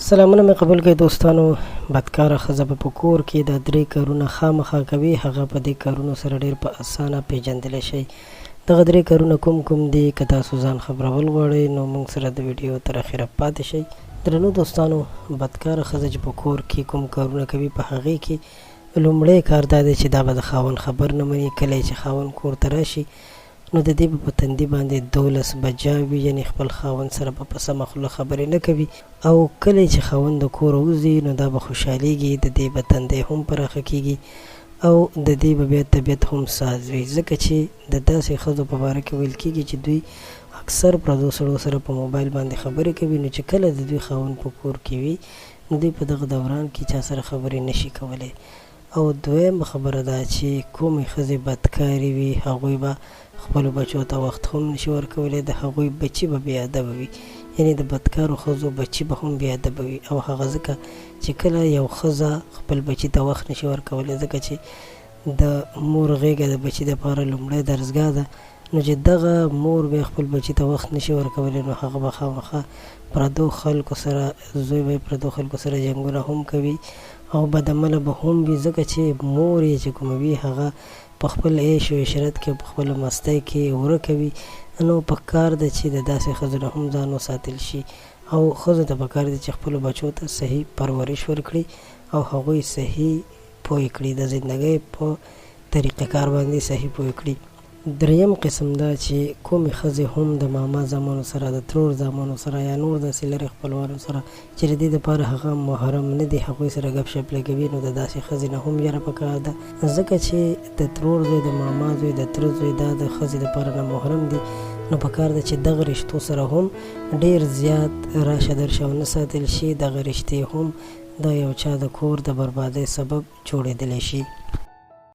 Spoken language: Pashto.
سلامونه مې قبول کړئ دوستانو. بدکاره ښځه به په کور کې دا 3 کارونه خامخا کوي. هغه په دې کارونو سره ډېر په اسانه پیژندلی شئ. دغه 3 کارونه کوم دي؟ که تاسو ځان خبرول غواړئ نو موږ سره د ویډیو تر اخره پاتې شئ. درنو دوستانو، بدکاره ښځه چې په کور کې کوم کارونه کوي، په هغې کې لومړی کار دا دی چې دا به د خاوند خبر نه مني. کله چې خاوند کور ته راشي نو د دې په تندي باندې 12 بجاوي، یعنی خپل خاوند سره په سمه خوله خبرې نه کوي. او کله چې خاوند د کور وځي نو دا به خوشحالیږي، د دې به تندی هم پراخه کیږي او د دې به بیا طبیعت هم ساز وي. ځکه چې د داسې ښځو په باره کې ویل کېږي چې دوی اکثر پردو سړو سره په موبایل باندې خبرې کوي، نو چې کله د دوی خاوند په کور کې وي نو دوی په دغه دوران کې چا سره خبرې نشي کولی. او دویمه خبره ده چې کومې ښځې بدکارې وي، هغوی به خپلو بچو ته وخت هم نشي ورکولی. د هغوی بچي به بې ادبه وي، یعنې د بدکارو ښځو بچي به هم بې ادبه وي. او هغه ځکه چې کله یو ښځه خپل بچي ته وخت نشي ورکولی، ځکه چې د مور غېږه د بچي دپاره لومړی درسګاه ده، نو چې دغه مور بیا خپل بچي ته وخت نشي ورکولی نو هغه به خامخا پردو خلکو سره زوی به پردو خلکو سره جنګونه هم کوي او بدعمله به هم وي. ځکه چې مور یې چې کومه وي هغه په خپل عیش و عشرت کې په خپله مستۍ کې ورکه وي. نو پکار ده چې د داسې ښځو نه هم ځان وساتل شي او ښځو ته پکار ده چې خپلو بچو ته صحیح پرورش ورکړي او هغوی صحیح پوه کړي، د زندګۍ په طریقه کار باندې صحیح پوه کړي. دریم قسم دا چې کومې ښځې هم د ماما زامنو سره، د ترور زامنو سره یا نور داسې لرې خپلوانو سره چې د دې دپاره هغه محرم نه دي، هغوی سره ګپ شپ لګوي، نو د داسې ښځې نه هم یاره پکار ده. ځکه چې د ترور زوی، د ماما زوی، د تره زوی دا د ښځې دپاره نه محرم دي، نو پکار ده چې دغه رشتو سره هم ډېر زیات راشه درشه ونه ساتل شي. دغه رشتې هم د یو چا د کور د بربادۍ سبب جوړېدلی شي.